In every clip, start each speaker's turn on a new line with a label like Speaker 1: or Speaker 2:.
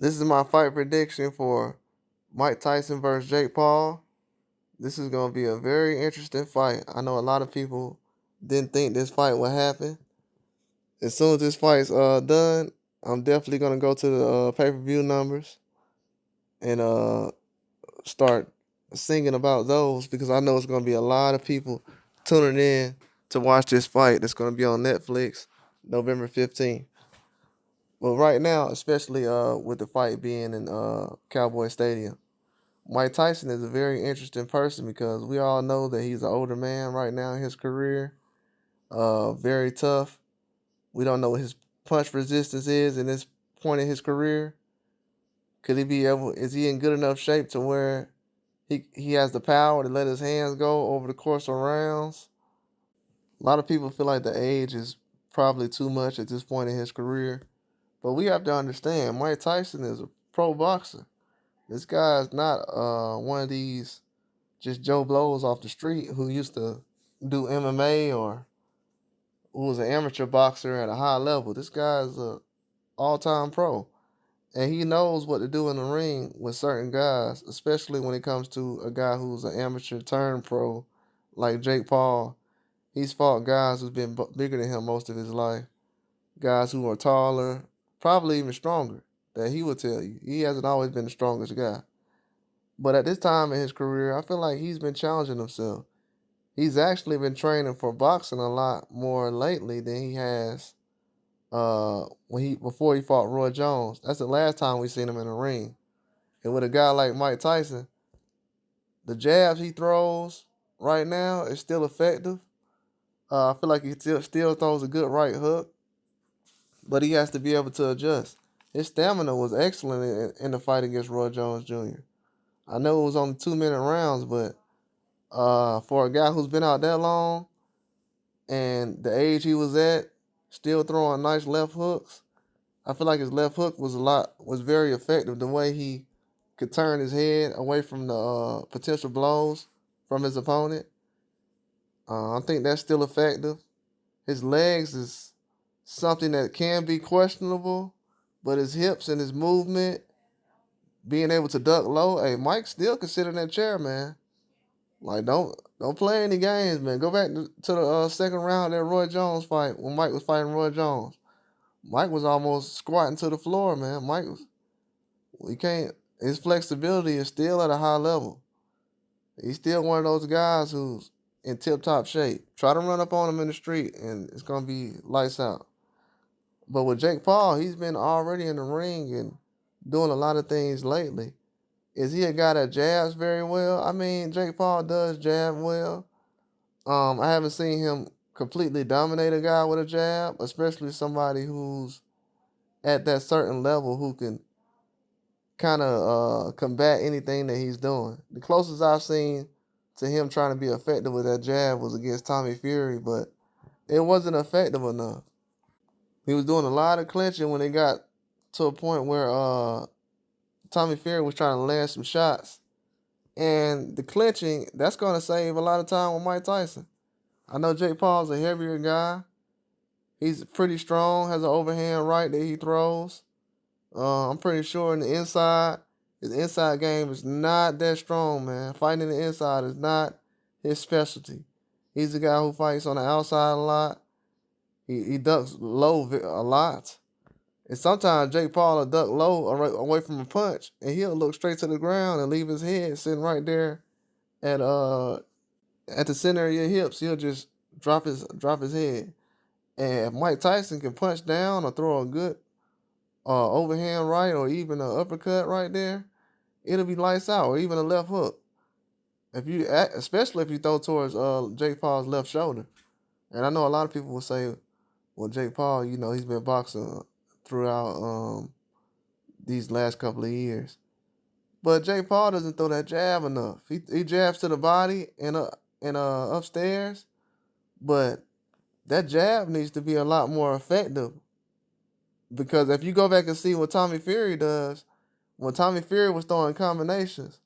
Speaker 1: This is my fight prediction for Mike Tyson versus Jake Paul. This is going to be a very interesting fight. I know a lot of people didn't think this fight would happen. As soon as this fight's done, I'm definitely going to go to the pay-per-view numbers and start singing about those because I know it's going to be a lot of people tuning in to watch this fight that's going to be on Netflix November 15th. But right now, especially with the fight being in Cowboy Stadium, Mike Tyson is a very interesting person because we all know that he's an older man right now in his career. Very tough. We don't know what his punch resistance is in this point in his career. Could he be able? Is he in good enough shape to where he has the power to let his hands go over the course of rounds? A lot of people feel like the age is probably too much at this point in his career. But we have to understand Mike Tyson is a pro boxer. This guy is not one of these just Joe Blows off the street who used to do MMA or who was an amateur boxer at a high level. This guy is a all-time pro. And he knows what to do in the ring with certain guys, especially when it comes to a guy who's an amateur turned pro like Jake Paul. He's fought guys who's been bigger than him most of his life. Guys who are taller, probably even stronger, that he would tell you. He hasn't always been the strongest guy. But at this time in his career, I feel like he's been challenging himself. He's actually been training for boxing a lot more lately than he has before he fought Roy Jones. That's the last time we seen him in the ring. And with a guy like Mike Tyson, the jabs he throws right now is still effective. I feel like he still throws a good right hook, but he has to be able to adjust. His stamina was excellent in the fight against Roy Jones Jr. I know it was only 2-minute rounds, but for a guy who's been out that long and the age he was at, still throwing nice left hooks, I feel like his left hook was very effective. The way he could turn his head away from the potential blows from his opponent, I think that's still effective. His legs is something that can be questionable, but his hips and his movement, being able to duck low, hey, Mike's still considering that chair, man. Like, don't play any games, man. Go back to the second round of that Roy Jones fight when Mike was fighting Roy Jones. Mike was almost squatting to the floor, man. His flexibility is still at a high level. He's still one of those guys who's in tip-top shape. Try to run up on him in the street, and it's going to be lights out. But with Jake Paul, he's been already in the ring and doing a lot of things lately. Is he a guy that jabs very well? I mean, Jake Paul does jab well. I haven't seen him completely dominate a guy with a jab, especially somebody who's at that certain level who can kind of combat anything that he's doing. The closest I've seen to him trying to be effective with that jab was against Tommy Fury, but it wasn't effective enough. He was doing a lot of clinching when it got to a point where Tommy Fury was trying to land some shots. And the clinching, that's going to save a lot of time with Mike Tyson. I know Jake Paul's a heavier guy. He's pretty strong, has an overhand right that he throws. I'm pretty sure his inside game is not that strong, man. Fighting the inside is not his specialty. He's a guy who fights on the outside a lot. He ducks low a lot. And sometimes Jake Paul will duck low away from a punch, and he'll look straight to the ground and leave his head sitting right there at the center of your hips. He'll just drop his head. And if Mike Tyson can punch down or throw a good overhand right or even an uppercut right there, it'll be lights out, or even a left hook. Especially if you throw towards Jake Paul's left shoulder. And I know a lot of people will say, well, Jake Paul, he's been boxing throughout these last couple of years. But Jake Paul doesn't throw that jab enough. He jabs to the body and upstairs, but that jab needs to be a lot more effective. Because if you go back and see what Tommy Fury does, when Tommy Fury was throwing combinations,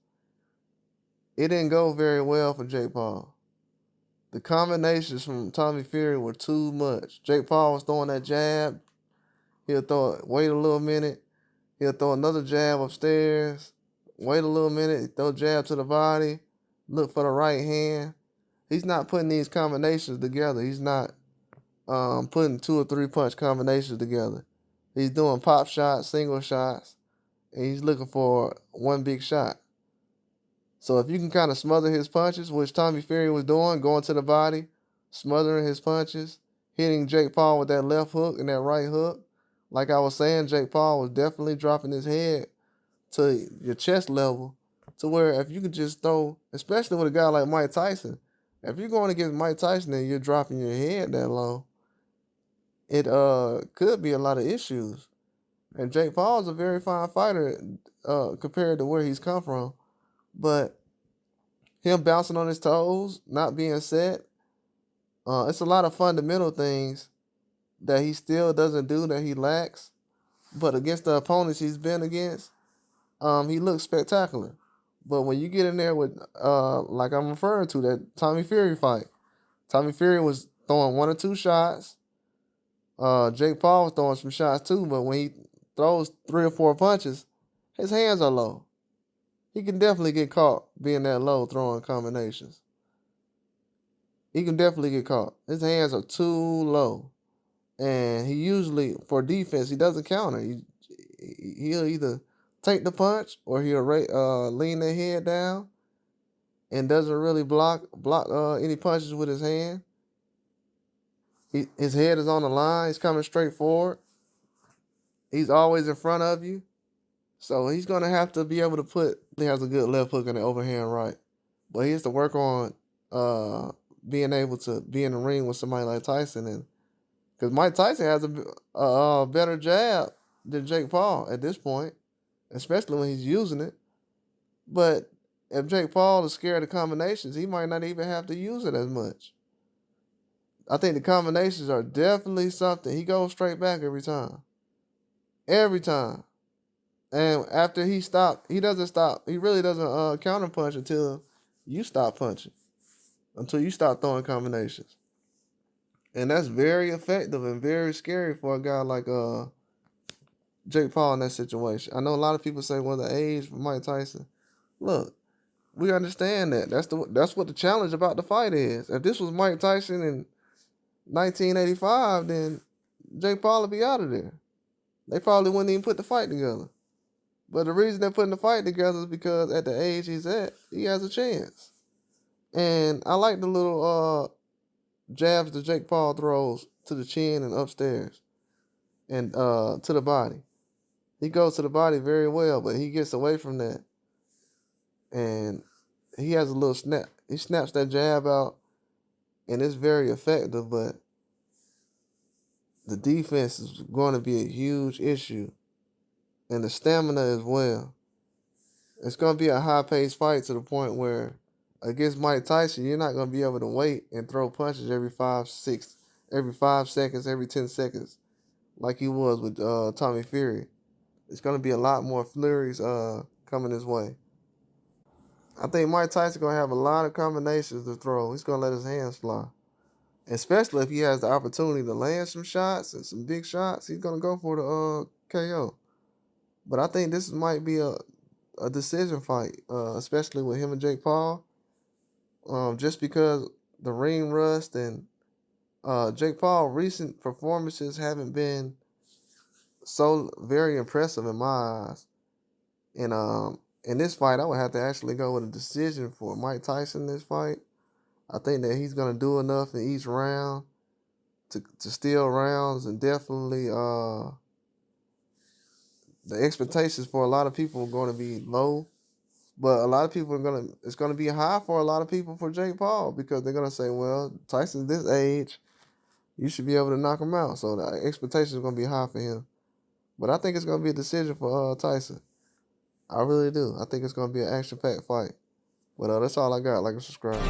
Speaker 1: it didn't go very well for Jake Paul. The combinations from Tommy Fury were too much. Jake Paul was throwing that jab. He'll throw it, wait a little minute. He'll throw another jab upstairs, wait a little minute, throw jab to the body, look for the right hand. He's not putting these combinations together. He's not putting 2 or 3 punch combinations together. He's doing pop shots, single shots, and he's looking for one big shot. So if you can kind of smother his punches, which Tommy Fury was doing, going to the body, smothering his punches, hitting Jake Paul with that left hook and that right hook. Like I was saying, Jake Paul was definitely dropping his head to your chest level, to where if you could just throw, especially with a guy like Mike Tyson, if you're going against Mike Tyson and you're dropping your head that low, it could be a lot of issues. And Jake Paul is a very fine fighter compared to where he's come from. But him bouncing on his toes, not being set, it's a lot of fundamental things that he still doesn't do, that he lacks. But against the opponents he's been against, he looks spectacular. But when you get in there with, like I'm referring to, that Tommy Fury fight, Tommy Fury was throwing 1 or 2 shots. Jake Paul was throwing some shots too, but when he throws 3 or 4 punches, his hands are low. He can definitely get caught being that low throwing combinations. He can definitely get caught. His hands are too low. And he usually, for defense, he doesn't counter. He'll either take the punch or he'll lean their head down and doesn't really block any punches with his hand. His head is on the line. He's coming straight forward. He's always in front of you. So he's going to have to be able to he has a good left hook and an overhand right. But he has to work on being able to be in the ring with somebody like Tyson. And because Mike Tyson has a better jab than Jake Paul at this point, especially when he's using it. But if Jake Paul is scared of combinations, he might not even have to use it as much. I think the combinations are definitely something. He goes straight back every time. Every time. And after he stopped, he doesn't stop. He really doesn't counter punch until you stop punching. Until you stop throwing combinations. And that's very effective and very scary for a guy like Jake Paul in that situation. I know a lot of people say, well, the age for Mike Tyson. Look, we understand that. That's what the challenge about the fight is. If this was Mike Tyson in 1985, then Jake Paul would be out of there. They probably wouldn't even put the fight together. But the reason they're putting the fight together is because at the age he's at, he has a chance. And I like the little jabs that Jake Paul throws to the chin and upstairs and to the body. He goes to the body very well, but he gets away from that. And he has a little snap. He snaps that jab out, and it's very effective, but the defense is going to be a huge issue. And the stamina as well. It's going to be a high-paced fight to the point where against Mike Tyson, you're not going to be able to wait and throw punches every 5 seconds, every 10 seconds, like he was with Tommy Fury. It's going to be a lot more flurries coming his way. I think Mike Tyson going to have a lot of combinations to throw. He's going to let his hands fly. Especially if he has the opportunity to land some shots and some big shots, he's going to go for the KO. But I think this might be a decision fight, especially with him and Jake Paul. Just because the ring rust and Jake Paul's recent performances haven't been so very impressive in my eyes. And in this fight, I would have to actually go with a decision for Mike Tyson in this fight. I think that he's going to do enough in each round to steal rounds, and definitely the expectations for a lot of people are going to be low. But a lot of people it's going to be high for a lot of people for Jake Paul, because they're going to say, well, Tyson's this age, you should be able to knock him out. So the expectations are going to be high for him. But I think it's going to be a decision for Tyson. I really do. I think it's going to be an action-packed fight. But that's all I got. Like and subscribe.